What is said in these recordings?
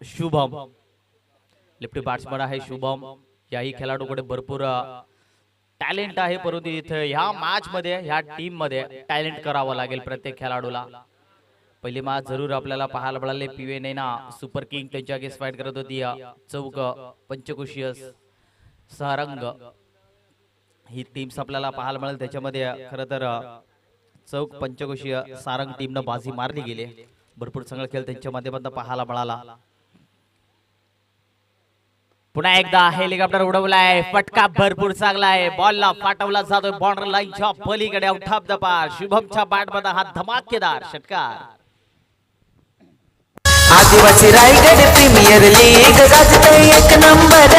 Shubham lefty batsman आहे शुभम. याही खेळाडूकडे भरपूर टॅलेंट आहे, परंतु इथे ह्या मॅच मध्ये ह्या टीम मध्ये टॅलेंट करावं लागेल प्रत्येक खेळाडूला. पहिली मॅच जरूर आपल्याला पाहायला मिळाले. पीवे नैना सुपर किंग त्यांच्या अगेन्स्ट फाईट करत होती. चौक पंचकोशीय सारंग ही टीम्स आपल्याला पाहायला मिळेल. त्याच्यामध्ये खरं तर चौक पंचकोशीय सारंग टीमनं बाजी मारली गेली. भरपूर चांगला खेळ त्यांच्या माध्यमातून पाहायला मिळाला. पुन्हा एकदा हेलिकॉप्टर उडवलाय. फटका भरपूर चांगला आहे. बॉलला फाटवला जातोय बॉर्डर लाईनच्या पलीकडे आउट ऑफ द पार. शुभमच्या बॅटमध्ये हा धमाकेदार षटकार. आदिवासी रायगड प्रीमियर लीग गाजतय एक नंबर.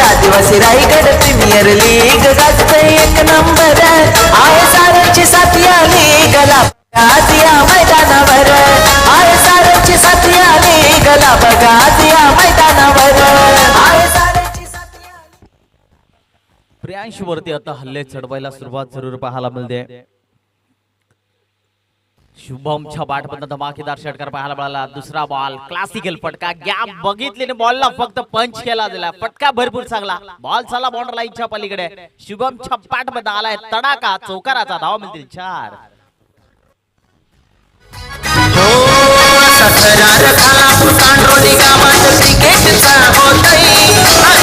आदिवासी रायगड प्रीमियर लीग गाजतय एक नंबर. आहे सारची साथी आली गला आज या मैदानावर. आहे सारची साथी आली गला बघा आज या मैदानावर. आहे सारची साथी आली. प्रियांश वरती आता हल्ले चढवायला सुरुवात जरूर पाहायला मिळते. शुभमच्या बॅटमधून धमाकेदार षटकार पाहायला मिळाला. दुसरा बॉल क्लासिकल फटका. गॅप बघितले बॉलला फक्त पंच केला दिला. फटका भरपूर चांगला. बॉल चाला बॉर्डर लाईनच्या पलीकडे. शुभमच्या बॅटमध्ये आलाय तडाका. चौकाराचा धावा मिळतील 4. सतरार खालापूर कांड्रोली गावात क्रिकेटचा होतय.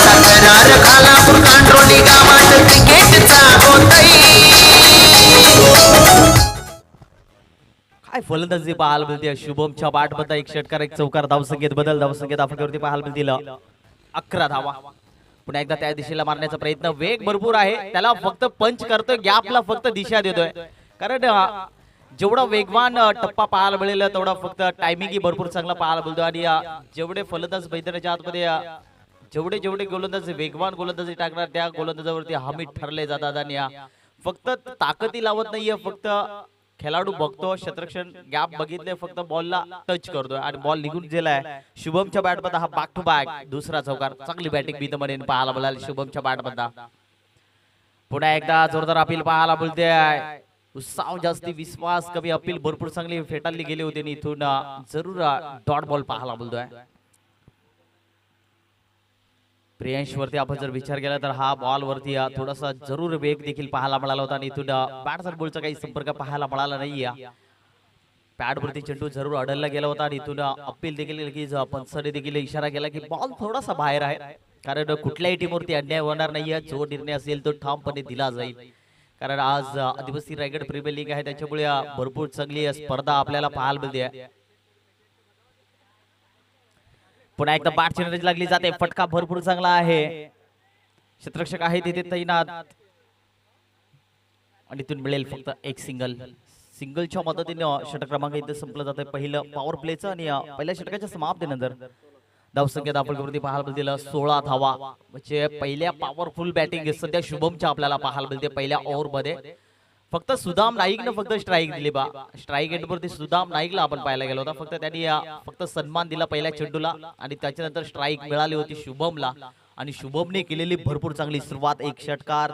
सतरार खालापूर कांड्रोली गावात क्रिकेटचा होतय. काय फलंदाजी पाहायला मिळते. शुभमच्या बॅटमध्ये एक षटकार एक चौकार. धावसंख्येत बदल. धावसंख्येत आफ्रिकेवरती पाहायला मिळतील 11 धावा. पुन्हा एकदा त्या दिशेला मारण्याचा प्रयत्न. वेग भरपूर आहे. त्याला फक्त पंच करतोय. गॅपला फक्त दिशा देतोय. कारण जेवढा वेगवान टप्पा पाहायला मिळेल तेवढा फक्त टायमिंग भरपूर चांगला पाहायला मिळतो. आणि जेवढे फलंदाज मैदानाच्या आतमध्ये जेवढे गोलंदाज वेगवान गोलंदाजी टाकणार त्या गोलंदाजावरती हमी ठरले जातात. आणि फक्त ताकदी लावत नाहीये. फक्त खेळाडू बघतो क्षेत्ररक्षण गॅप बघितले. फक्त बॉलला टच करतोय आणि बॉल निघून गेलाय. शुभमच्या बॅटमध्ये हा बॅक टू बॅक दुसरा चौकार. चांगली बॅटिंग बीतमध्ये पाहायला मिळाली शुभमच्या बॅटमध्ये. पुन्हा एकदा जोरदार अपील पाहायला मिळते. उत्साह जास्ती विश्वास कमी. अपील भरपूर चांगली फेटाळली गेली होती आणि इथून जरूर डॉट बॉल पाहायला मिळतोय. प्रियांश वरती आपण जर विचार केला तर हा बॉल वरती थोडासा जरूर वेग देखील पाहायला मिळाला होता. आणि इथून बॅट्समन बॉलचा काही संपर्क पाहायला मिळाला नाही. पॅड वरती चेंडू जरूर अडलला गेला होता. आणि इथून अपील देखील लगेच पंचने देखील इशारा केला की बॉल थोडासा बाहेर आहे. कारण कुठल्याही टीमवरती अन्याय होणार नाहीये. जो निर्णय असेल तो ठामपणे दिला जाईल. कारण आज आदिवासी रायगड प्रीमियर लीग आहे. त्याच्यामुळे भरपूर चांगली स्पर्धा आपल्याला पाहायला मिळते. पुन्हा एकदा बॅटची नजर लागली जाते. फटका भरपूर चांगला आहे. क्षेत्ररक्षक आहे तिथे तैनात. आणि इथून मिळेल फक्त एक सिंगलच्या मदतीने षटक क्रमांक इथे संपलं जातं. पहिलं पॉवर प्लेचं आणि पहिल्या षटकाच्या समाप्तीनंतर धावसंख्येत आपण पाहायला मिळतील 16 धावा. म्हणजे पहिल्या पॉवरफुल बॅटिंग सध्या शुभमच्या आपल्याला पाहायला मिळते. पहिल्या ओव्हर मध्ये फक्त सुदाम नाईकनं फक्त स्ट्राईक दिली. स्ट्राईक एंडवरती सुदाम नाईकला आपण पाहायला गेलो होता. फक्त त्यांनी फक्त सन्मान दिला पहिल्या चेंडूला. आणि त्याच्यानंतर स्ट्राईक मिळाली होती शुभमला. आणि शुभमने केलेली भरपूर चांगली सुरुवात. एक षटकार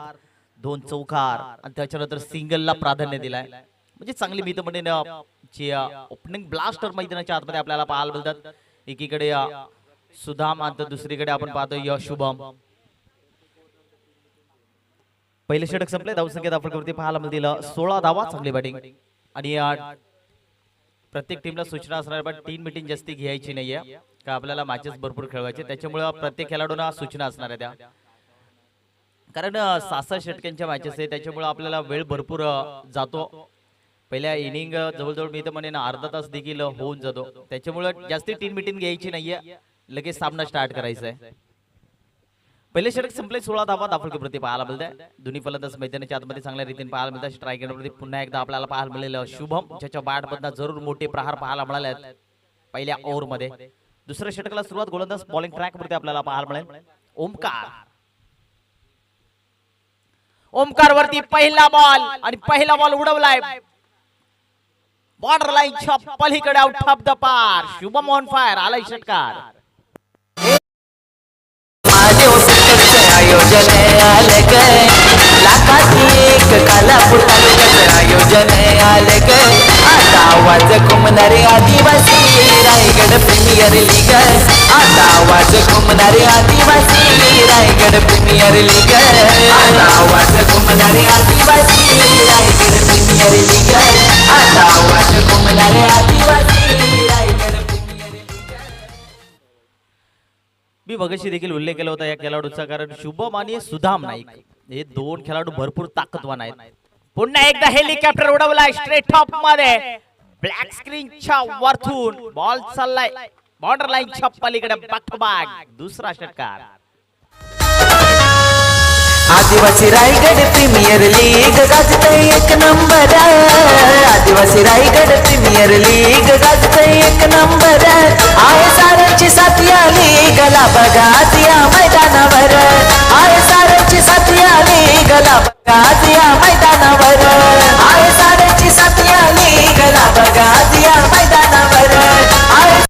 2 चौकार आणि त्याच्यानंतर सिंगलला प्राधान्य दिलाय. म्हणजे चांगली मीतमध्ये जे ओपनिंग ब्लास्टर मैदानाच्या आतमध्ये आपल्याला पाहायला मिळतात. एकीकडे सुदाम आणि दुसरीकडे आपण पाहतो शुभम. पहिले षटक संपले. धावसंख्येत आपण पाहायला मिळतील 16 धावा. चांगली बॅटिंग. आणि प्रत्येक टीमला सूचना असणार पण 3 मीटिंग जास्ती घ्यायची नाहीये का आपल्याला मॅचेस भरपूर खेळवायचे. त्याच्यामुळे प्रत्येक खेळाडूंना सूचना असणार आहे त्या. कारण 6-6 षटकांच्या मॅचेस आहे. त्याच्यामुळे आपल्याला वेळ भरपूर जातो. पहिल्या इनिंग जवळजवळ मी तर म्हणेन अर्धा तास देखील होऊन जातो. त्याच्यामुळे जास्ती 3 मीटिंग घ्यायची नाहीये. लगेच सामना स्टार्ट करायचा आहे. पहिले षटक संपले. 16 धावा दाफळकेवरती पाहायला मिळतात. दोन्ही फलंदाज मैदानाच्या आतमध्ये चांगल्या रीतीने पाहायला मिळतात. स्ट्राईक एंडवरती पुन्हा एकदा आपल्याला पाहायला मिळेल शुभम, ज्याच्या बॅटमधून जरूर मोठे प्रहार पाहायला मिळाले पहिल्या ओव्हर मध्ये. दुसऱ्या षटकाला सुरुवात गोलंदाज बॉलिंग ट्रॅक वरती आपल्याला पाहायला मिळेल ओमकार वरती पहिला बॉल. आणि पहिला बॉल उडवलाय बॉर्डर लाईनच्या पलीकडे आउट ऑफ द पार. Shubham on fire. आलाय षटकार. आयोजन आले ग लाखाची एक कालापूर तालुक्याचं आयोजन आले ग. आता आवाज घुमणारे आदिवासी रायगड प्रीमियर लीग आता आवाज घुमणारे आदिवासी रायगड प्रीमियर लीग आता आवाज घुमणारे आदिवासी रायगड प्रीमियर लीग आता आवाज घुमणारे आदिवासी रायगड प्रीमियर लीग. मी मगाशी देखील उल्लेख केला होता या खेळाडूचा, कारण शुभम आणि सुदाम नाईक हे दोन खेळाडू भरपूर ताकदवान आहेत. पुन्हा एकदा हेलिकॉप्टर उडवलाय स्ट्रेट टॉप मध्ये, ब्लॅक स्क्रीनच्या वरतून बॉल चाललाय बॉर्डर लाईनच्या पलीकडे, बॅक टू बॅक दुसरा षटकार. आदिवासी रायगड प्रीमियर लीग गाजतय एक नंबर आदिवासी रायगड प्रीमियर लीग गाजतय एक नंबर आहे साऱ्यांची साथी आली गला बघा आज या मैदानावर आहे साऱ्यांची साथी आली गला बघा आज या मैदानावर आहे साऱ्यांची साथी आली गला बघा आज या मैदानावर आहे.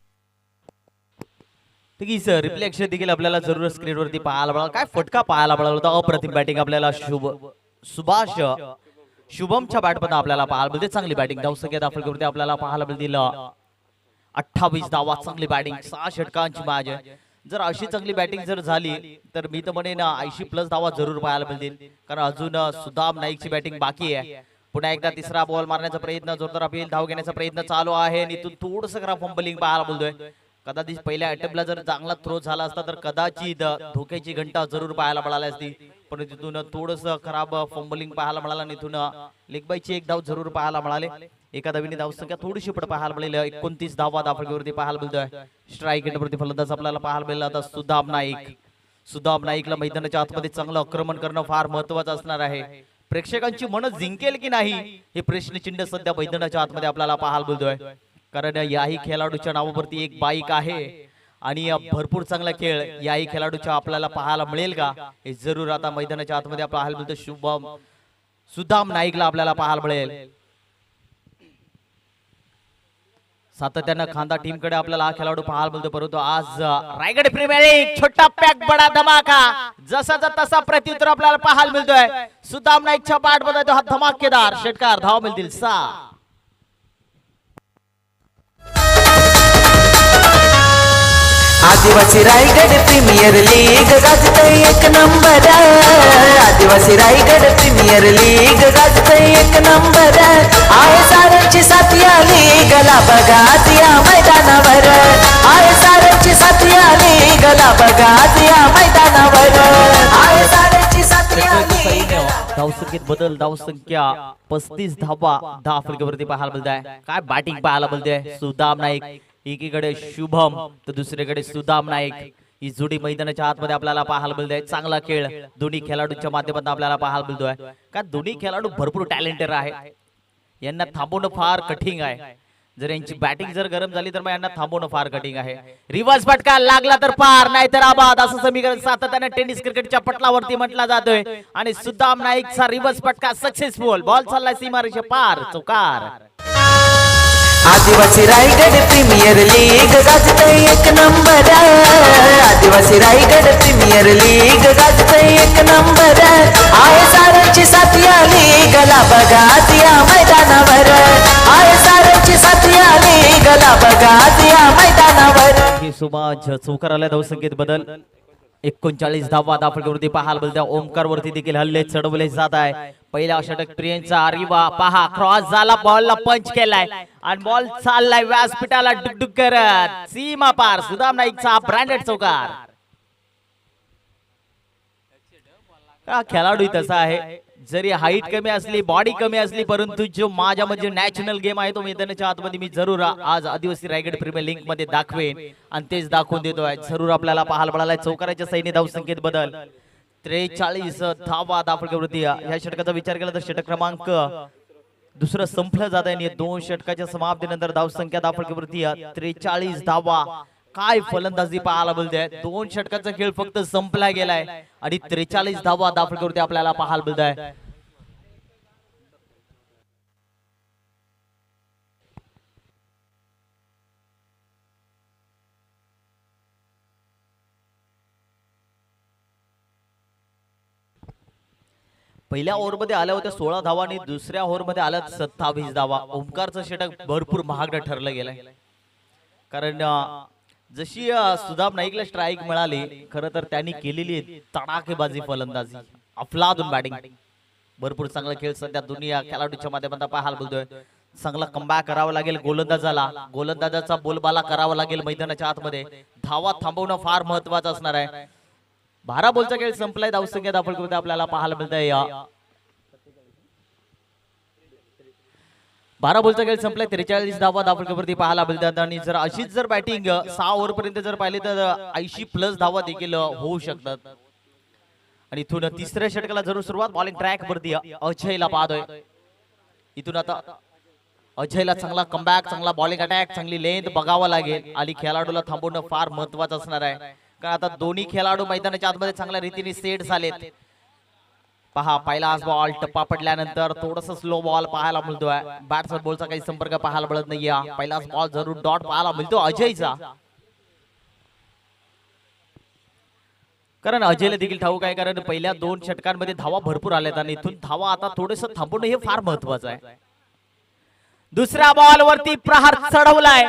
सर रिफ्लेक्शन देखील आपल्याला जरूर स्क्रीनवरती पाहायला मिळाला. काय फटका पाहायला मिळाला होता. अप्रतिम बॅटिंग आपल्याला सुभाष शुभमच्या बॅटमधून आपल्याला पाहायला मिळते. चांगली बॅटिंग धावसंख्या दाखल आपल्याला पाहायला मिळतील 28 धावा. चांगली बॅटिंग 6 षटकांची मॅच. जर अशी चांगली बॅटिंग जर झाली तर मी तर म्हणेन 80+ धावा जरूर पाहायला मिळतील, कारण अजून सुदाम नाईकची बॅटिंग बाकी आहे. पुन्हा एकदा तिसरा बॉल मारण्याचा प्रयत्न, जोरदार अपील धाव घेण्याचा प्रयत्न चालू आहे आणि इथून थोडंसं खराब फंबलिंग पाहायला मिळतोय. कदाचित पहिल्या अटेम्प्टला जर चांगला थ्रो झाला असता तर कदाचित धोक्याची घंटा जरूर पाहायला मिळाली असती, पण तिथून थोडंसं खराब फंबलिंग पाहायला मिळालं आणि तिथून लेगबाईची एक धाव जरूर पाहायला मिळाली. एका धावीने धावसंख्या थोडीशी पुढे पाहायला मिळेल. 29 धावा दाफळकीवरती पाहायला मिळतोय. स्ट्राईक रेटवरती फलंदाज आपल्याला पाहायला मिळेल आता सुदाम नाईकला मैदानाच्या आतमध्ये चांगलं आक्रमण करणं फार महत्वाचं असणार आहे. प्रेक्षकांची मन जिंकेल की नाही हे प्रश्नचिन्ह सध्या मैदानाच्या आतमध्ये आपल्याला पाहायला मिळतोय, कारण याही खेळाडूच्या नावावरती एक बाईक आहे आणि भरपूर चांगला खेळ याही खेळाडूच्या आपल्याला पाहायला मिळेल का हे जरूर आता मैदानाच्या आतमध्ये पाहायला मिळतं. सुदाम नाईकला आपल्याला पाहायला मिळेल. सातत्यानं खांदा टीम कडे आपल्याला हा खेळाडू पाहायला मिळतो, परंतु आज रायगड प्रीमियर लीग छोटा पॅक बडा धमाका जसाचा तसा प्रत्युत्तर आपल्याला पाहायला मिळतोय. सुदाम नाईकच्या पाठ मध्ये हा धमाकेदार षटकार. धाव मिळतील 6. आदिवासी रायगड प्रीमियर लीग गाजतय एक नंबर आदिवासी रायगड प्रीमियर लीग गाजतय एक नंबर आहे साऱ्यांची साथी आली गला बघा आज या मैदानावर आहे साऱ्यांची साथी आली गला बघा आज या मैदानावर आहे साऱ्यांची साथी आली धावसंख्येत बदल. धावसंख्या 35 धावा दाफळकीवरती पाहायला मिळते. काय बॅटिंग पाहायला मिळते. सुदाम नाईक एकीकडे शुभम तर दुसरीकडे सुदाम नाईक ही जोडी मैदानाच्या आतमध्ये आपल्याला पाहायला मिळते. चांगला खेळ दोन्ही खेळाडूंच्या माध्यमातून आपल्याला पाहायला मिळतोय, का दोन्ही खेळाडू भरपूर टॅलेंटेड आहे. यांना थांबवणं फार कठीण आहे. जर यांची बॅटिंग जर गरम झाली तर मग यांना थांबवणं फार कठीण आहे. रिव्हर्स फटका लागला तर पार, नाही तर आबाद, असं समीकरण सातत्याने टेनिस क्रिकेटच्या पटलावरती म्हटला जातोय. आणि सुदाम नाईकचा रिव्हर्स फटका सक्सेसफुल. बॉल चाललाय सीमारेषे पार, चौकार. आदिवासी रायगड प्रीमियर लीग गाजतय एक नंबर आदिवासी रायगड प्रीमियर लीग गाजतय एक नंबर आहे साऱ्यांची साथी आली गला बघा आज या मैदानावर आहे साऱ्यांची साथी आली गला बघा आज या मैदानावर. सुभाष चौकार आल्या. धावसंख्येत बदल. 39 धावा दाफळकीवरती पाहायला मिळत्या. ओमकार वरती देखील हल्ले चढवले जात आहे. पहिला षटक प्रियंचा अरिवा पहा, क्रॉस झाला, बॉलला पंच केलाय आणि बॉल चाललाय व्यासपीठाला डुकडुक करत सीमा पार. सुदाम नाईकचा ब्रँडेड चौकार. खेळाडू तसा आहे, जरी हाईट कमी असली, बॉडी कमी असली, परंतु जो माझ्या म्हणजे नॅशनल गेम आहे तो मैदानाच्या आतमध्ये मी जरूर आज आदिवासी रायगड प्रीमियर लीग मध्ये दाखवेन आणि तेच दाखवून देतोय. जरूर आपल्याला पाहायला मिळालाय. चौकाराच्या सैन्य धावसंख्येत बदल. 43 धावा दाफळकीवरती. या षटकाचा विचार केला तर षटक क्रमांक दुसरं संपलं जात आहे. 2 षटकाच्या समाप्तीनंतर धावसंख्या दाफळकीवरती 43 धावा. काय फलंदाजी पाहायला मिळते. 2 षटकाचा खेळ फक्त संपला गेलाय आणि 43 धावा दाफळकीवरती आपल्याला पाहायला मिळत आहे. पहिल्या ओव्हरमध्ये आल्या होत्या 16 धावा आणि दुसऱ्या ओव्हरमध्ये आल्या 27 धावा. ओमकारचं षटक भरपूर महागडं ठरलं गेलंय. कारण जशी सुदाम नाईकला स्ट्राईक मिळाली खरं तर त्यांनी केलेली तडाखेबाजी फलंदाजी अफलातून बॅटिंग भरपूर चांगला खेळ सध्या दोन्ही खेळाडूच्या माध्यमातून पाहायला बोलतोय. चांगला कमबॅक करावा लागेल गोलंदाजाला, गोलंदाजाचा बोलबाला करावा लागेल मैदानाच्या आतमध्ये. धावा थांबवणं फार महत्वाचं असणार आहे. 12 बॉलचा खेळ संपलाय. धावसंख्या दाखल आपल्याला पाहायला मिळतंय. 12 बॉलचा खेळ संपलाय. 43 धावा दाखल पाहायला मिळतात आणि जर अशीच जर बॅटिंग 6 ओव्हर पर्यंत जर पाहिली तर 80+ धावा देखील होऊ शकतात. आणि इथून तिसऱ्या षटकाला जरूर सुरुवात. बॉलिंग ट्रॅक वरती अजयला पाहतोय. इथून आता अजयला चांगला कमबॅक, चांगला बॉलिंग अटॅक, चांगली लेंथ बघावा लागेल आणि खेळाडूला थांबवणं फार महत्वाचं असणार आहे. कारण आता दोन्ही खेळाडू मैदानाच्या आतमध्ये चांगल्या रीतीने सेट झालेत. पहा पहिला बॉल टप्पा पडल्यानंतर थोडस स्लो बॉल पाहायला मिळतोय. बॅट्समन बॉलचा काही संपर्क पाहायला मिळत नाहीये. पहिलाच बॉल जरूर डॉट पाहायला मिळतो अजयचा. कारण अजयला देखील ठाऊक आहे कारण पहिल्या 2 षटकांमध्ये धावा भरपूर आल्यात आणि इथून धावा आता थोडस थांबवणं हे फार महत्वाचं आहे. दुसऱ्या बॉल वरती प्रहार चढवलाय.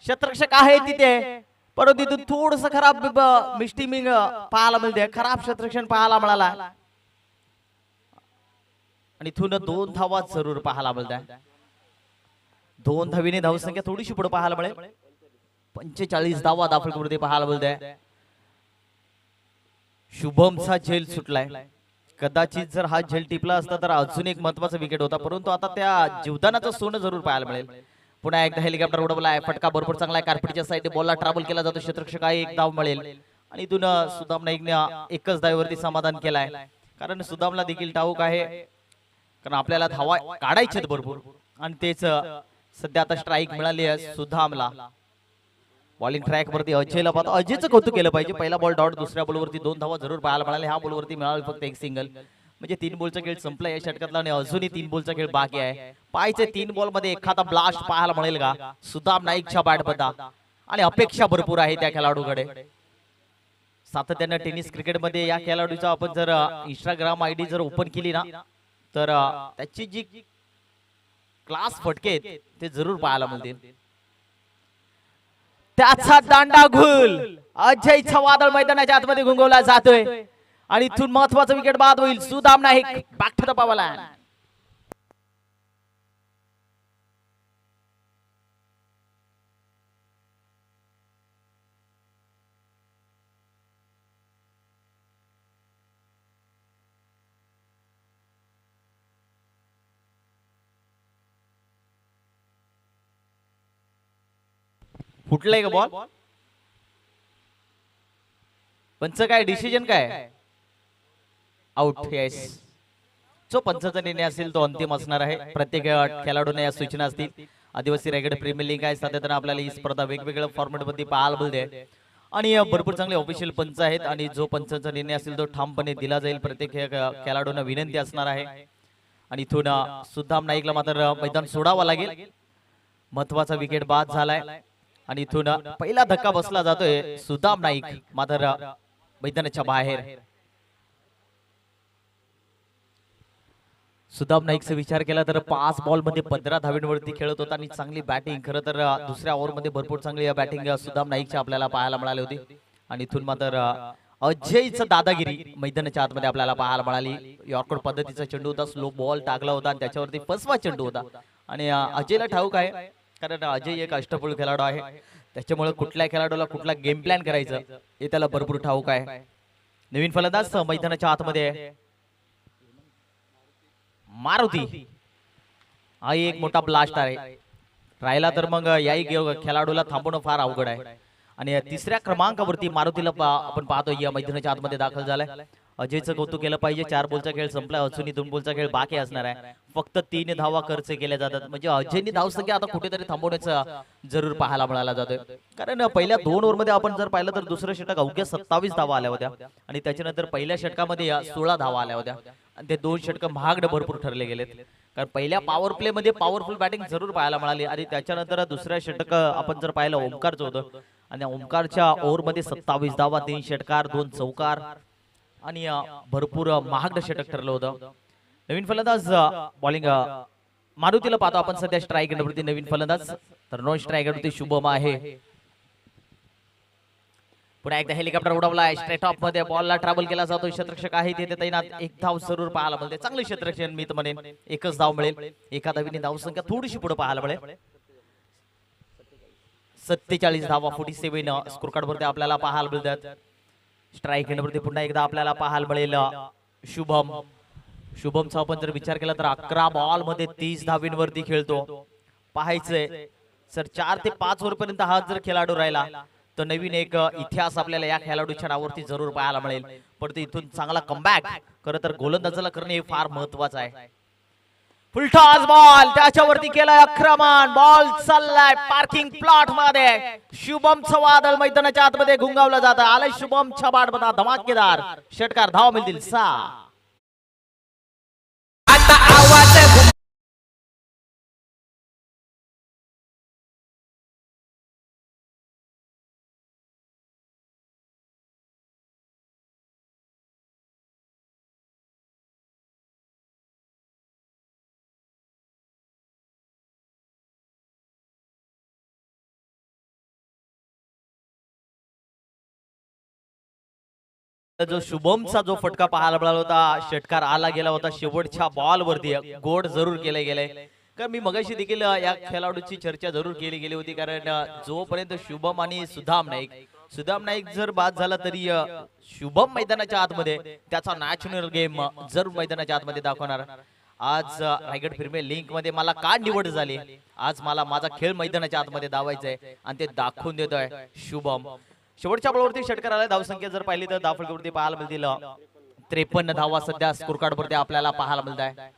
शतरक्षक आहे तिथे परंतु इथून थोडस खराब मिस्टिमिंग पाहायला मिळते. खराब शतरक्षण पाहायला मिळाला आणि इथून 2 धावा जरूर पाहायला मिळतात. 2 धावीने धावसंख्या थोडीशी पुढे पाहायला मिळेल. 45 धावा दाखल पाहायला मिळते. शुभमचा झेल सुटलाय. कदाचित जर हा झेल टिपला असता तर अजून एक महत्वाचा विकेट होता परंतु आता त्या जीवदानाचं सोनं जरूर पाहायला मिळेल. पुन्हा एकदा हेलिकॉप्टर उडवलाय. फटका भरपूर चांगला आहे. कार्पेटच्या साईडने बॉलला ट्रॅव्हल केला जातो. क्षेत्ररक्षक आहे. 1 धाव मिळेल आणि इथून सुदाम नाईकने एकच धावेवरती समाधान केलाय. कारण सुदामला देखील ठाऊक आहे कारण आपल्याला धावा काढायचे भरपूर आणि तेच सध्या आता स्ट्राईक मिळाली आहे सुदामला. बॉलिंग ट्रॅक वरती अजयला पाहतो. अजयचं कौतुक केलं पाहिजे. पहिला बॉल डॉट, दुसऱ्या बॉलवरती 2 धावा जरूर पाहायला मिळाले. ह्या बॉलवरती मिळाली फक्त 1 सिंगल. म्हणजे 3 बॉलचा खेळ संपला या षटकातला आणि अजूनही 3 बॉलचा खेळ बाकी आहे. पाहायचे 3 बॉल मध्ये एखादा ब्लास्ट पाहायला मिळेल का सुदाम नाईकच्या बॅटमध्ये आणि अपेक्षा भरपूर आहे त्या खेळाडूकडे. सातत्याने टेनिस क्रिकेटमध्ये या खेळाडूचा आपण जर इंस्टाग्राम आयडी जर ओपन केली ना तर त्याची जी क्लास फटके ते जरूर पाहायला मिळतील. त्याचा दांडा घुल अजयचा वादळ मैदानाच्या आतमध्ये घुंगवला जातोय आणि इथून महत्वाचा विकेट बाद होईल. Sudam Naik back to the power line. फुटलंय का बॉल? पंच काय डिसिजन काय? आउट. येस, जो पंचाचा निर्णय असेल तो अंतिम असणार आहे. प्रत्येक खेळाडूंना या सूचना असतील. आदिवासी रायगड प्रीमियर लीग आहे सातत्याने आपल्याला ही स्पर्धा वेगवेगळ्या फॉर्मॅट मध्ये पाहायला मिळते आणि भरपूर चांगले ऑफिशियल पंच आहेत आणि जो पंचाचा निर्णय असेल तो ठामपणे दिला जाईल. प्रत्येक खेळाडूंना विनंती असणार आहे आणि इथून सुदाम नाईकला मात्र मैदान सोडावं लागेल. महत्वाचा विकेट बाद झालाय आणि इथून पहिला धक्का बसला जातोय. सुदाम नाईक मात्र मैदानाच्या बाहेर. सुदाम नाईकचा विचार केला तर 5 बॉल मध्ये 15 धावांवरती खेळत होता आणि चांगली बॅटिंग. खरं तर दुसऱ्या ओव्हर मध्ये भरपूर चांगली बॅटिंग सुदाम नाईकची आपल्याला पाहायला मिळाली होती आणि इथून मात्र अजयचं दादागिरी मैदानाच्या आतमध्ये आपल्याला पाहायला मिळाली. यॉर्कर पद्धतीचा चेंडू होता. स्लो बॉल टाकला होता आणि त्याच्यावरती फसवा चेंडू होता आणि अजयला ठाऊक आहे कारण अजय एक अष्टपैलू खेळाडू आहे. त्याच्यामुळे कुठल्या खेळाडूला कुठला गेम प्लॅन करायचं हे त्याला भरपूर ठाऊक आहे. नवीन फलंदाज मैदानाच्या आतमध्ये मारुती. हा एक मोठा ब्लास्ट आहे. राहिला तर मग याही खेळाडूला थांबवणं फार अवघड आहे आणि तिसऱ्या क्रमांकावरती मारुतीला आपण पाहतो या मैदानाच्या आतमध्ये दाखल झालाय. अजयचं कौतुक केलं पाहिजे. 4 बॉलचा खेळ संपला. अजूनही 2 बॉलचा खेळ बाकी असणार आहे. फक्त 3 धावा खर्च केल्या जातात. म्हणजे अजयनी धावसंख्या आता कुठेतरी थांबवण्याचा जरूर पाहायला मिळाला जातोय कारण पहिल्या 2 ओव्हर मध्ये आपण जर पाहिलं तर दुसरं षटक अवघ्या 27 धावा आल्या होत्या आणि त्याच्यानंतर पहिल्या षटकामध्ये 16 धावा आल्या होत्या आणि ते 2 षटक महागडे भरपूर ठरले गेलेत. कारण पहिल्या पॉवर प्ले मध्ये पॉवरफुल बॅटिंग जरूर पाहायला मिळाली आणि त्याच्यानंतर दुसऱ्या षटक आपण जर पाहिलं ओमकारचं होतं आणि ओमकारच्या ओव्हर मध्ये 27 धावा, 3 षटकार, 2 चौकार आणि भरपूर महागडं षटक ठरलं होतं. नवीन फलंदाज बॉलिंग मारुतीला पाहतो आपण सध्या स्ट्राईक वरती नवीन फलंदाज, तर नॉन स्ट्राईक वरती शुभम आहे. पुन्हा एकदा हेलिकॉप्टर उडवलाय स्ट्रेट ऑफ मध्ये, बॉलला ट्रॅव्हल केला जातो. क्षेत्ररक्षक आहे तिथे तैनात. एक धाव जरूर पाहायला मिळते. चांगले क्षेत्ररक्षण मी तर म्हणेन एकच धाव मिळेल. एका धावीने धावसंख्या थोडीशी पुढे पाहायला मिळेल. 47 धावा 47 स्कोर कार्ड वरती आपल्याला पाहायला मिळतात. स्ट्राईक वरती पुन्हा एकदा आपल्याला पाहायला मिळेल शुभमचा आपण जर विचार केला तर 11 बॉल मध्ये 30 धावींवरती खेळतो. पाहायचंय सर 4 ते 5 ओव्हर पर्यंत हा जर खेळाडू राहिला तर नवीन एक इतिहास आपल्याला या खेळाडूच्या नावावरती जरूर पाहायला मिळेल. पण इथून चांगला कमबॅक खरं तर गोलंदाजाला करणे हे फार महत्वाचं आहे. फुलटॉस बॉल त्याच्यावरती केलाय आक्रमण. बॉल चाललाय पार्किंग प्लॉट मध्ये. शुभमचं वादळ मैदानाच्या आतमध्ये घुंगावलं जातं. आलंय शुभमच्या बॅटमध्ये धमाकेदार षटकार. धावा मिळतील 6. आता आवाज जो शुभमचा जो फटका पाहायला मिळाला होता, षटकार आला गेला होता शेवटच्या बॉल वरती. गोड जरूर केले गेले. कारण मी मगाशी देखील या खेळाडूची चर्चा जरूर केली गेली होती. कारण जोपर्यंत शुभम आणि सुदाम नाईक जर बाद झाला तरी शुभम मैदानाच्या आतमध्ये त्याचा नॅशनल गेम जरूर मैदानाच्या आतमध्ये दाखवणार. आज रायगड प्रीमियर लीग मध्ये मला का निवड झाली, आज मला माझा खेळ मैदानाच्या आतमध्ये दावायचा आहे आणि ते दाखवून देतोय शुभम. शेवटच्या बॉलवरती षटकार आला. धावसंख्या जर पाहिली तर धावफलकावरती पाहायला मिळतील 53 धावा सध्या स्कोर कार्ड वरती आपल्याला पाहायला मिळत आहे.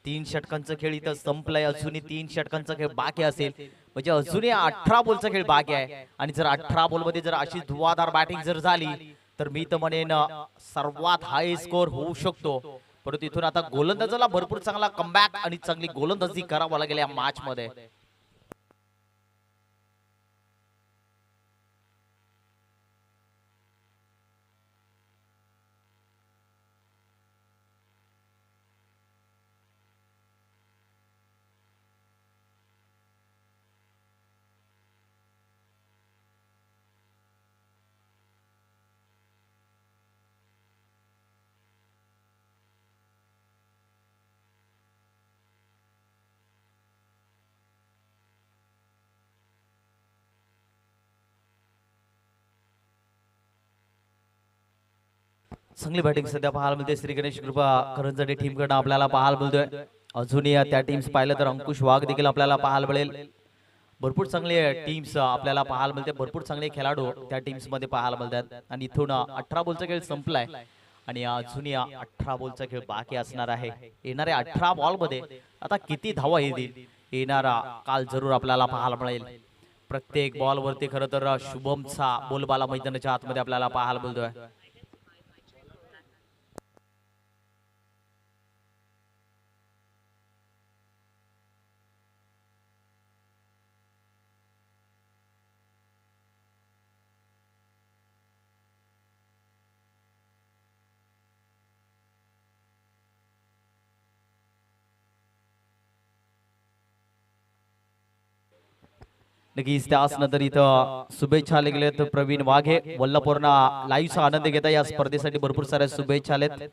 3 षटकांचं खेळ इथं संपलंय. अजूनही 3 षटकांचा खेळ बाकी असेल. म्हणजे अजूनही 18 बॉलचा खेळ बाकी आहे. आणि जर 18 बॉल मध्ये जर अशी धुवाधार बॅटिंग जर झाली तर मी तर म्हणेन सर्वात हाय स्कोर होऊ शकतो. परंतु इथून आता गोलंदाजाला भरपूर चांगला कमबॅक आणि चांगली गोलंदाजी करावं लागेल या मॅच मध्ये. चांगली बॅटिंग सध्या पाहायला मिळते. श्री गणेश कृपा करंजडे टीम कडनं आपल्याला पाहायला मिळतोय. अजूनही त्या टीम्स पाहिलं तर अंकुश वाघ देखील आपल्याला पाहायला मिळेल. भरपूर चांगले टीम्स आपल्याला पाहायला मिळते. भरपूर चांगले खेळाडू त्या टीम्स मध्ये पाहायला मिळतात. आणि इथून 18 बॉलचा खेळ संपलाय आणि अजूनही 18 बॉलचा खेळ बाकी असणार आहे. येणाऱ्या 18 बॉल मध्ये आता किती धावा येतील येणारा काल जरूर आपल्याला पाहायला मिळेल. प्रत्येक बॉल वरती खरं तर शुभमचा बोलबाला मैदानाच्या आतमध्ये आपल्याला पाहायला मिळतोय. नक्कीच त्याच नंतर इथं शुभेच्छा आले तर प्रवीण वाघे वल्लपूरना लाईव्हचा आनंद घेता. या स्पर्धेसाठी भरपूर साऱ्या शुभेच्छा आल्यात.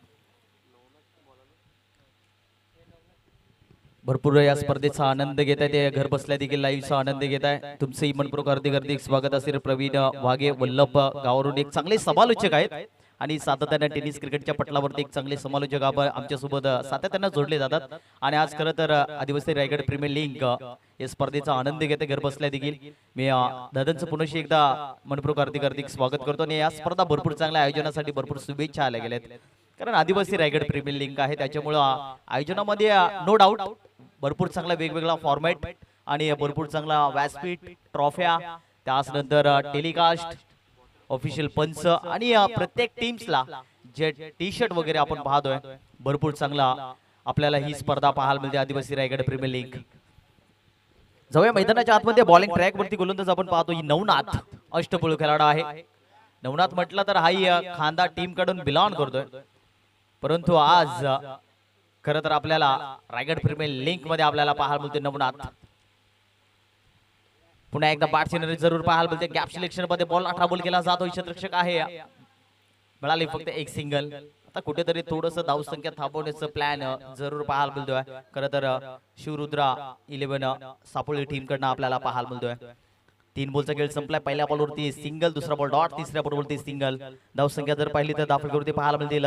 भरपूर या स्पर्धेचा आनंद घेत आहे. ते घर बसल्या देखील लाईव्हचा आनंद घेत आहे. तुमचंही मनपूर्वक हार्दिक स्वागत असेल. प्रवीण वाघे वल्लभ गावावरून एक चांगले समालोचक आहेत आणि सातत्याने टेनिस क्रिकेटच्या पटलावरती एक चांगले समालोचक आमच्या सोबत सातत्याने जोडले जातात. आणि आज खरं तर आदिवासी रायगड प्रीमियर लीग या स्पर्धेचा आनंद घेते घर बसल्या देखील. मी दादांचं पुनश्च एकदा मनपूर्वक हार्दिक स्वागत करतो. आणि या स्पर्धा भरपूर चांगल्या आयोजनासाठी भरपूर शुभेच्छा आल्या गेल्यात. कारण आदिवासी रायगड प्रीमियर लीग आहे त्याच्यामुळं आयोजनामध्ये नो डाऊट भरपूर चांगला वेगवेगळा फॉर्मॅट आणि भरपूर चांगला व्यासपीठ ट्रॉफ्या त्यानंतर टेलिकास्ट ऑफिशियल पंच आणि प्रत्येक टीम्सला जे टी शर्ट वगैरे आपण पाहतोय भरपूर चांगला आपल्याला ही स्पर्धा पाहायला मिळते आदिवासी रायगड प्रीमियर लीग. जाऊया मैदानाच्या आतमध्ये. बॉलिंग ट्रॅक वरती गोलंदाज आपण पाहतो ही नवनाथ अष्टपैलू खेळाडू आहे. नवनाथ म्हटलं तर हाही खांदा टीम कडून बिलॉंग करतोय. परंतु आज खरं तर आपल्याला रायगड प्रीमियर लिंक मध्ये आपल्याला पाहायला मिळते नवनाथ. पुन्हा एकदा बॅट सिनरी जरूर पाहायला मिळते. गॅप सिलेक्शन मध्ये बॉल 18 बॉल केला जातो. क्षेत्ररक्षक आहे, मिळाली फक्त एक सिंगल. आता कुठेतरी थोडस धावसंख्या थांबवण्याचं प्लॅन जरूर पाहायला मिळतोय. खरं तर शिवरुद्रा 11 सापोळी टीम कडनं आपल्याला पाहायला मिळतोय. 3 बॉलचा खेळ संपलाय. पहिल्या बॉलवरती सिंगल, दुसरा बॉल डॉट, तिसऱ्या बॉलवरती सिंगल. धावसंख्या जर पाहिली तर दाफलकरवरती पाहायला मिळतील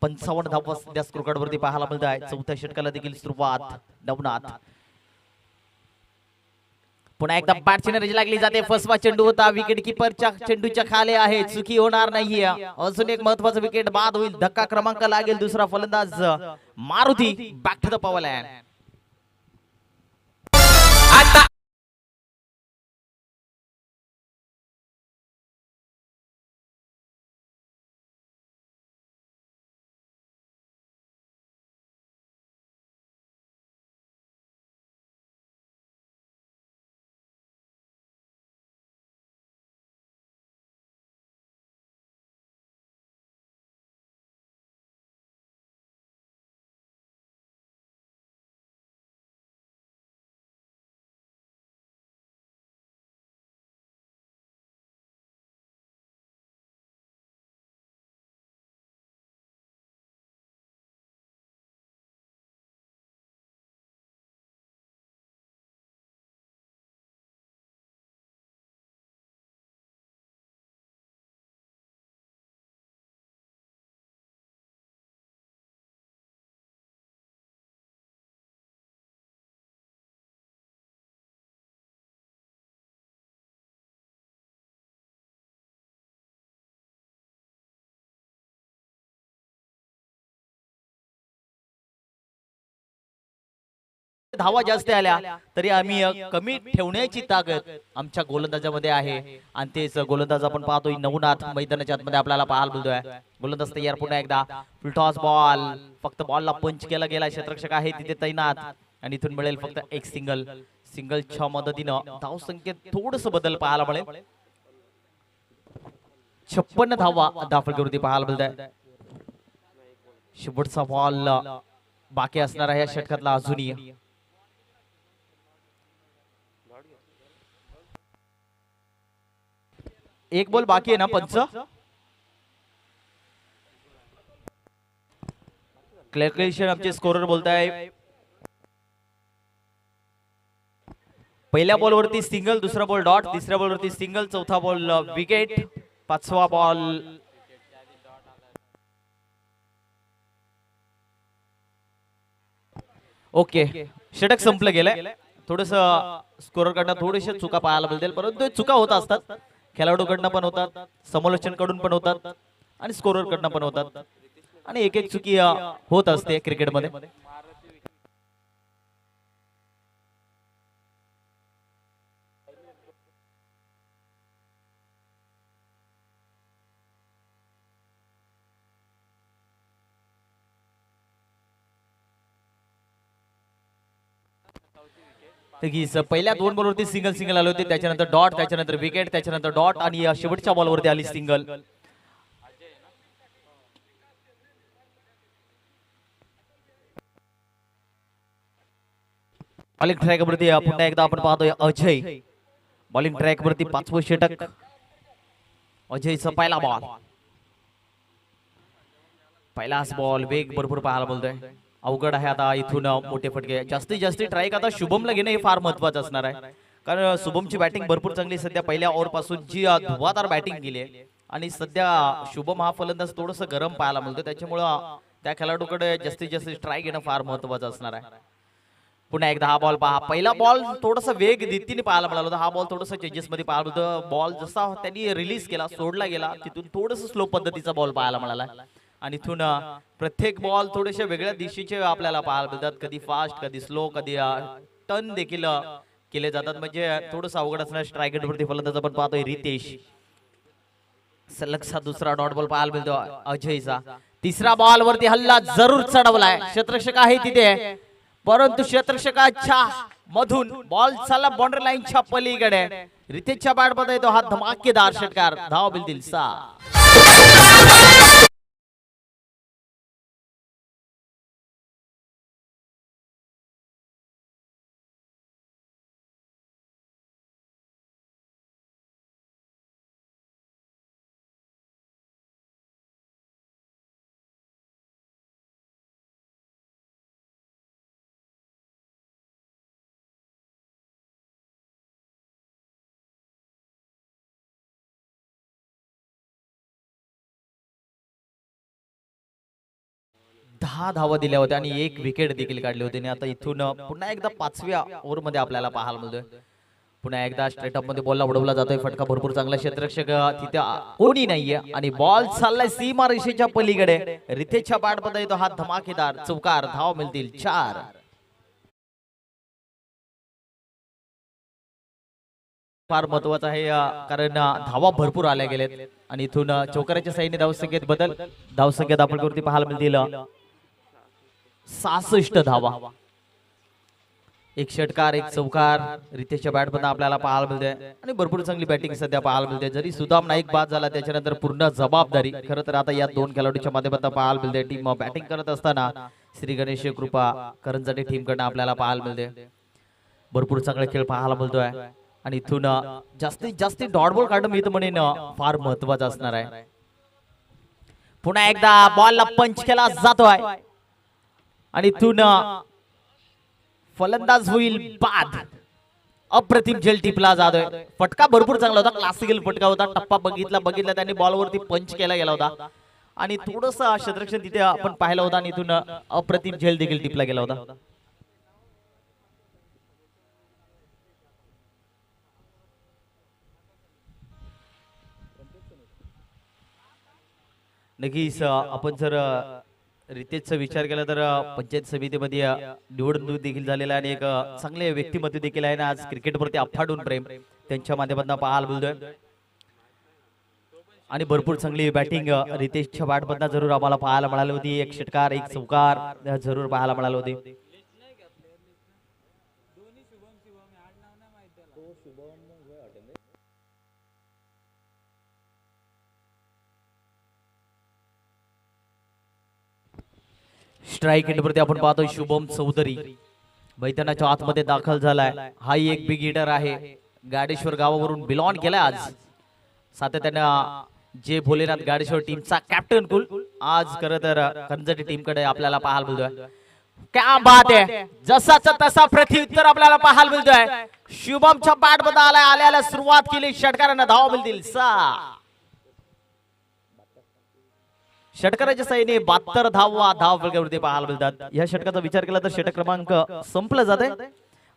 55 धावा सध्या स्कोर कार्ड वरती पाहायला मिळत आहे. चौथ्या षटकाला देखील सुरुवात नवनाथ. पुन्हा एकदा बॅट सिनरी लागली जाते. फसवा चेंडू होता, विकेट किपरच्या चेंडूच्या खाली आहे, चुकी होणार नाहीये. अजून एक महत्वाचा विकेट बाद होईल. धक्का क्रमांक लागेल. दुसरा फलंदाज Maruti back to the power land. आता धावा जास्त आल्या तरी आम्ही कमी ठेवण्याची ताकद आमच्या गोलंदाजामध्ये आहे. आणि तेच गोलंदाज आपण पाहतोय नवनाथ मैदानाच्या आतमध्ये आपल्याला पाहायला मिळतोय. गोलंदाज तयार. पुन्हा एकदा फुल टॉस बॉल, फक्त बॉलला पंच केला गेला. क्षेत्ररक्षक आहे तिथे तैनात आणि इथून मिळेल फक्त एक सिंगल. सिंगलच्या मदतीनं धावसंख्येत थोडस बदल पाहायला मिळेल. 56 धावा दाफलकरवरती पाहायला मिळत आहे. शेवटचा बॉल बाकी असणार आहे या षटकातला अजूनही. एक बॉल बाकी आहे ना पंच. क्लॅरिफिकेशन आमचे स्कोरर बोलताय. पहिल्या बॉलवरती सिंगल, दुसरा बॉल डॉट, तिसऱ्या बॉलवरती सिंगल, चौथा बॉल विकेट, पाचवा बॉल ओके. षटक संपलं गेलंय. थोडस स्कोरर कडनं थोडेसे चुका पाहायला मिळतील, परंतु चुका होत असतात. खेळाडूकडनं पण होतात, समालोचन कडून पण होतात आणि स्कोरर कडनं पण होतात आणि एक एक चुकी होत असते क्रिकेटमध्ये. पहिल्या 2 बॉलवरती सिंगल सिंगल आले होते, त्याच्यानंतर डॉट, त्याच्यानंतर विकेट, त्याच्यानंतर डॉट आणि शेवटच्या बॉलवरती आली सिंगल. बॉलिंग ट्रॅक वरती पुन्हा एकदा आपण पाहतोय अजय. बॉलिंग ट्रॅक वरती 5वं षटक. अजयचा पहिला बॉल, पहिलाच बॉल. वेग भरपूर पाहायला बोलतोय. अवघड आहे आता इथून मोठे फटके. जास्तीत जास्त ट्राय आता शुभमला घेणं हे फार महत्वाचं असणार आहे, कारण शुभमची बॅटिंग भरपूर चांगली सध्या. पहिल्या ओव्हर पासून जी धुवाधार बॅटिंग केली आहे आणि सध्या शुभम हा फलंदाज थोडस गरम पाहायला मिळतो, त्याच्यामुळं त्या खेळाडूकडे जास्तीत जास्त ट्राय घेणं फार महत्वाचं असणार आहे. पुन्हा एकदा हा बॉल पहा. पहिला बॉल थोडासा वेग रीतीने पाहायला मिळाला होता. हा बॉल थोडासा चेंजेस मध्ये पाहायला होतं. बॉल जसा त्यांनी रिलीज केला, सोडला गेला, तिथून थोडस स्लो पद्धतीचा बॉल पाहायला मिळाला आणि इथून प्रत्येक बॉल थोडेसे वेगळ्या दिशेचे आपल्याला पाहायला मिळतात. कधी फास्ट, कधी स्लो, कधी टर्न देखील केले जातात. म्हणजे थोडंसं अवघड असणार. स्ट्रायक वरती फलंदाज आपण पाहतोय रितेश. सलगचा दुसरा डॉट बॉल पाहायला मिळतो अजयचा. तिसरा बॉल वरती हल्ला जरूर चढवलाय. क्षेत्ररक्षक आहे तिथे, परंतु क्षेत्ररक्षकाच्या मधून बॉल चालला बाउंड्री लाईनच्या पलीकडे. रितेशच्या बॅट मध्ये येतो हा धमाकेदार षटकार. धाव बिलदिल 6. 10 धावा दिल्या होत्या आणि 1 विकेट देखील काढली होती आणि आता इथून पुन्हा एकदा 5व्या ओव्हर मध्ये आपल्याला पाहायला मिळतोय. पुन्हा एकदा स्ट्रेट अप मध्ये बॉलला उडवला जातोय. फटका भरपूर चांगला. क्षेत्ररक्षक तिथे कोणी नाहीये आणि बॉल चाललाय सीमा रेषेच्या पलीकडे. रितेशच्या बॅटमध्ये येतो हा धमाकेदार चौकार. धाव मिळतील 4. फार महत्वाचं आहे कारण धावा भरपूर आल्या गेलेत आणि इथून चौकाराच्या साईने धावसंख्येत बदल. धावसंख्येत आपण वरती पाहायला मिळतील 66 धावा. 1 षटकार 1 चौकार रितेशच्या बॅटमधून आपल्याला पाहायला मिळते आणि भरपूर चांगली बॅटिंग सध्या पाहायला मिळते. जरी सुदाम नाईक बाद झाला त्याच्यानंतर पूर्ण जबाबदारी खरं तर आता या 2 खेळाडूच्या माध्यमातून पाहायला मिळते. टीम बॅटिंग करत असताना श्री गणेश कृपा करंजाटे टीम कडनं आपल्याला पाहायला मिळते. भरपूर चांगला खेळ पाहायला मिळतोय आणि इथून जास्तीत जास्त डॉट बॉल काढणं मी तर म्हणेन फार महत्वाचं असणार आहे. पुन्हा एकदा बॉलला पंच केला जातोय आणि इथून फलंदाज होईल बाद. अप्रतिम झेल टिपला जातोय. फटका भरपूर चांगला होता. क्लासिकल फटका होता. टप्पा बघितला त्यांनी बॉलवरती पंच केला गेला होता आणि थोडस क्षेत्ररक्षण तिथे आपण पाहिलं होता आणि इथून अप्रतिम झेल देखील टिपला गेला होता. नक्कीच आपण जर रितेशचा विचार केला तर पंचायत समितीमध्ये निवडणूक देखील झालेला आहे आणि एक चांगले व्यक्तिमत्व देखील आहे ना. आज क्रिकेटवरती अफाटून प्रेम त्यांच्या माध्यमातून पाहायला मिळतोय आणि भरपूर चांगली बॅटिंग रितेशच्या बॅटमधून जरूर आम्हाला पाहायला मिळाली होती. 1 षटकार 1 चौकार जरूर पाहायला मिळाले होते. स्ट्राईक एंडवरती आपण पाहतोय शुभम चौधरी मैदानाच्या आतमध्ये दाखल झालाय. हाही एक बिग हिटर आहे. गाडेश्वर गावावरून बिलॉंग केलाय. आज सातत्यानं जे भोलेनाथ गाडेश्वर टीमचा कॅप्टन कुल आज खरं तर करंजाटी टीम कडे आपल्याला पाहायला मिळतोय. क्या बात आहे. जसाचा तसा प्रत्युत्तर आपल्याला पाहायला मिळतोय. शुभमच्या बॅट मध्ये आल्याला सुरुवात केली. षटकारांना धाव मिळतील 6. षटकाराच्या साईने 72 धावा धाव फलकावरती पाहायला मिळतात. या षटकाचा विचार केला तर षटक क्रमांक संपला जाते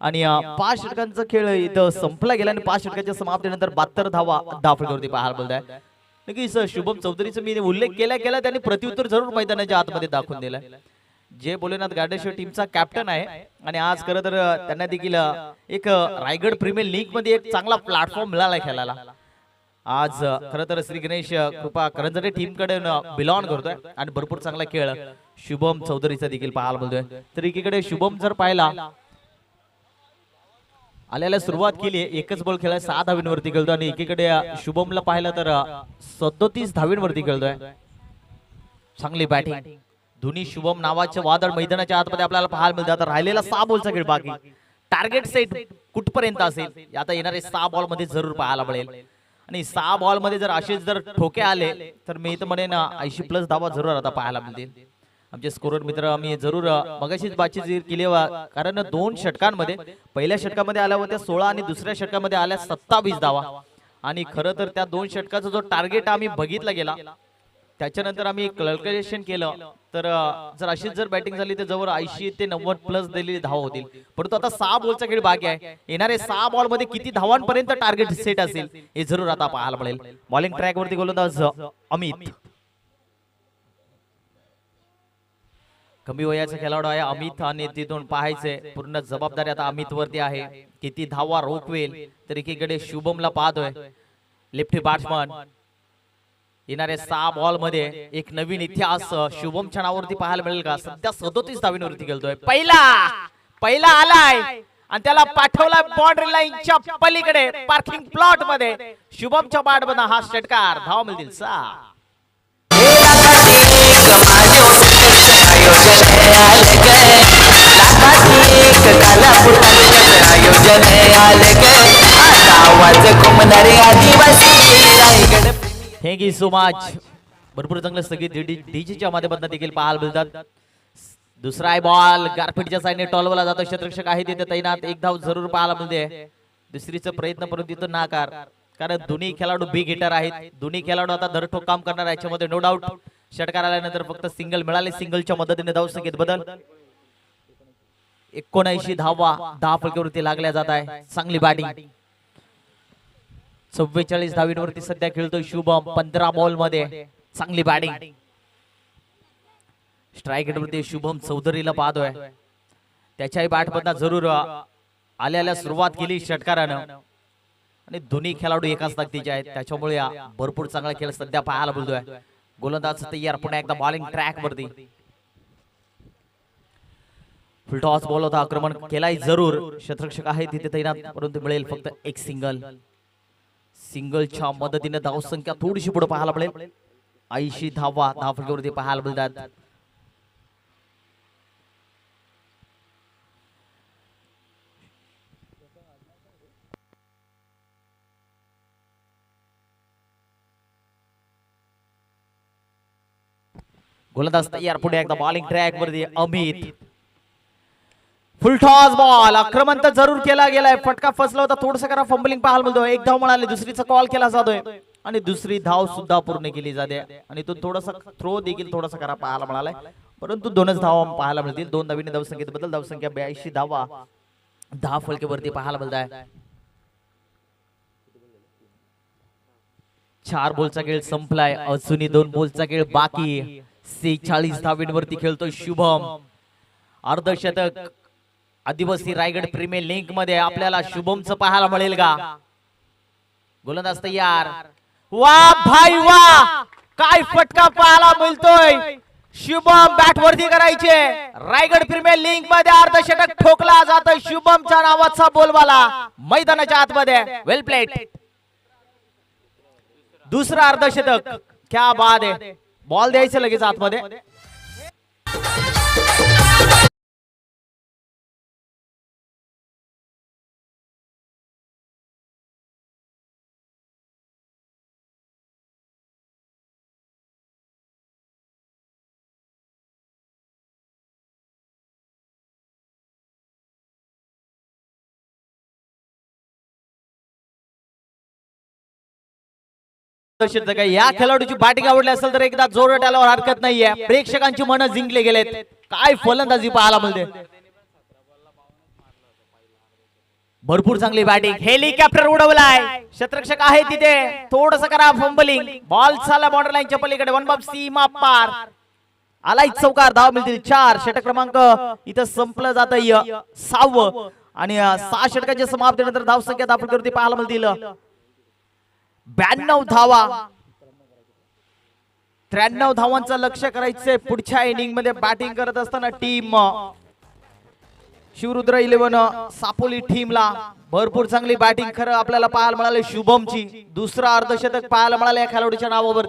आणि 5 षटकांचा खेळ इथं संपला गेला आणि 5 षटकाच्या समाप्तीनंतर 72 धावा धाव फलकावरती पाहायला मिळतात. नक्कीच शुभम चौधरीचा मी उल्लेख केला त्यांनी प्रत्युत्तर जरूर मैदानाच्या आतमध्ये दाखवून दिलाय. जे भोलेनाथ गाडेश्वर टीमचा कॅप्टन आहे आणि आज खरं तर त्यांना देखील एक रायगड प्रीमियर लीग मध्ये एक चांगला प्लॅटफॉर्म मिळाला खेळायला. आज खरं तर श्री गणेश कृपा करंजाटे टीम कडे बिलॉंग करतोय आणि भरपूर चांगला खेळ शुभम चौधरीचा देखील पाहायला मिळतोय. तर एकीकडे शुभम जर पाहिला आल्याला सुरुवात केली. 1च बॉल खेळाय 6 धावींवरती खेळतोय आणि एकीकडे शुभमला पाहिलं तर 37 धावींवरती खेळतोय. चांगली बॅटिंग. दोन्ही शुभम नावाचे वादळ मैदानाच्या आतमध्ये आपल्याला पाहायला मिळतात. राहिलेला 6 बॉलचा खेळ बाकी. टार्गेट सेट कुठपर्यंत असेल आता येणारे 6 बॉल मध्ये जरूर पाहायला मिळेल आणि 6 बॉल मध्ये जर असेच जर ठोके आले तर मी तर म्हणेन 80+ धावा जरूर आता पाहायला मिळतील. आमचे स्कोरर मित्र आम्ही जरूर मगाशीच बातचीत केली कारण 2 षटकांमध्ये पहिल्या षटकामध्ये आल्या होत्या 16 आणि दुसऱ्या षटकामध्ये आल्या 27 धावा आणि खरं तर त्या 2 षटकाचा जो टार्गेट आम्ही बघितला गेला त्याच्यानंतर आम्ही कॅल्क्युलेशन केलं तर जर अशीच जर बॅटिंग झाली तर जवळ 80 ते 90+ दिलेली धावा होतील. परंतु आता 6 बॉलचा खेळ बाकी आहे. येणारे 6 बॉल मध्ये किती धावांपर्यंत टार्गेट सेट असेल हे जरूर आता पाहायला मिळेल. बॉलिंग ट्रॅक वरती गोलंदाज अमित. कमी वयाचा खेळाडू आहे अमित आणि तिथून पाहायचे पूर्ण जबाबदारी आता अमित वरती आहे. किती धावा रोखवेल. तर एकीकडे शुभमला पाहतोय लेफ्टी बॅट्समन. येणाऱ्या 6 बॉल मध्ये एक नवीन इतिहास शुभमच्या नावावरती पाहायला मिळेल का. सध्या 37 धावींवरती खेळतोय. पहिला आलाय आणि त्याला पाठवला बाउंड्री लाईनच्या पलीकडे पार्किंग प्लॉट मध्ये. शुभमच्या बॅट मध्ये हा षटकार. धाव मिळतील 6. Thank you so much. भरपूर चांगलं सगळी डीजीच्या माध्यमातून देखील पाहायला मिळतात. दुसरा बॉल गारपीटच्या साईडने टॉलवला जातो. क्षेत्ररक्षक आहे तिथे तैनात. 1 धाव जरूर पाहायला मिळते. दुसरीचा प्रयत्न परंतु तिथं नाकार कारण दोन्ही खेळाडू बिग हिटर आहेत. दोन्ही खेळाडू आता धरठोक काम करणार याच्यामध्ये नो डाऊट. षटकार आल्यानंतर फक्त सिंगल मिळाले. सिंगलच्या मदतीने धावसंख्येत बदल. 79 धावा 10 फलकावरती लागल्या जात आहे. चांगली बॅटिंग. 44 धावींवरती सध्या खेळतोय शुभम. 15 बॉल मध्ये चांगली बॅटिंग. स्ट्राईक रेटवरती शुभम चौधरीला पाहतोय. त्याच्याही बॅटमधनं जरूर आल्याला सुरुवात केली षटकारानं आणि दोन्ही खेळाडू एकाच ताकदीचे आहेत. त्याच्यामुळे भरपूर चांगला खेळ सध्या पाहायला बोलतोय. गोलंदाज तयार. पुन्हा एकदा बॉलिंग ट्रॅक वरती. फुलटॉस बॉल होता. आक्रमण केलाय जरूर. क्षेत्ररक्षक आहे तिथे तैनात परंतु मिळेल फक्त एक सिंगल. सिंगलच्या मदतीने धावसंख्या थोडीशी पुढे पाहायला मिळेल. 80 धावा 10 फलकावरती पाहायला मिळतात. गोलंदाज तयार. पुढे एकदा बॉलिंग ट्रॅक वरती अमित. Full toss ball. आक्रमण तर जरूर केला गेलाय. फटका फसला होता. थोडस करा फंबलिंग पाहायला मिळतोय. एक धाव मिळाली. दुसरीचा कॉल केला जातोय आणि दुसरी धाव सुद्धा पूर्ण केली जाते आणि तो थोडासा थ्रो देखील थोडासा करा पाहायला मिळालाय परंतु दोनच धावा पाहायला मिळतील. 2 धावीने धावसंख्येत बदल. धावसंख्या 82 धावा 10 फलकेवरती पाहायला मिळत आहे. 4 बॉलचा खेळ संपलाय. अजूनही 2 बॉलचा खेळ बाकी. 46 धावींवरती खेळतोय शुभम. अर्धशतक आदिवासी रायगड प्रीमियर लीग मध्ये आपल्याला शुभमचं पाहायला मिळेल का? गोलंदाज तयार. वा भाई वा, काय फटका पाहायला मिळतोय. शुभम बॅट वरती करायचे. रायगड प्रीमियर लीग मध्ये अर्धशतक ठोकला जातोय शुभमच्या नावाचा बोलवाला मैदानाच्या आतमध्ये. वेल प्लेड. दुसरा अर्धशतक. क्या बात आहे. बॉल द्यायचं लगेच आतमध्ये. या खेळाडूची बॅटिंग आवडली असेल तर एकदा जोर टाळ्यावर हरकत नाहीये. प्रेक्षकांची मन जिंकले गेलेत. काय फलंदाजी पाहायला मिळते. भरपूर चांगली बॅटिंग. हेलिकॉप्टर उडवलाय. क्षेत्ररक्षक आहे तिथे. थोडस करा फंबलिंग. बॉल चालला बॉर्डर लाईनच्या पलीकडे. 1 बाब सीमा पार. आलाय चौकार. धाव मिळतील 4. षटक क्रमांक इथं संपलं जात 6 आणि 6 षटकाच्या समाप्तीनंतर धाव संख्या आपण करते पाहायला मिळतील 92 धावा. 93 धावांचं लक्ष करायचंय पुढच्या इनिंग मध्ये बॅटिंग करत असताना टीम शिवरुद्र 11 सापोली टीमला. भरपूर चांगली बॅटिंग खरं आपल्याला पाहायला मिळाली शुभमची. दुसरा अर्धशतक पाहायला मिळाले या खेळाडूच्या नावावर.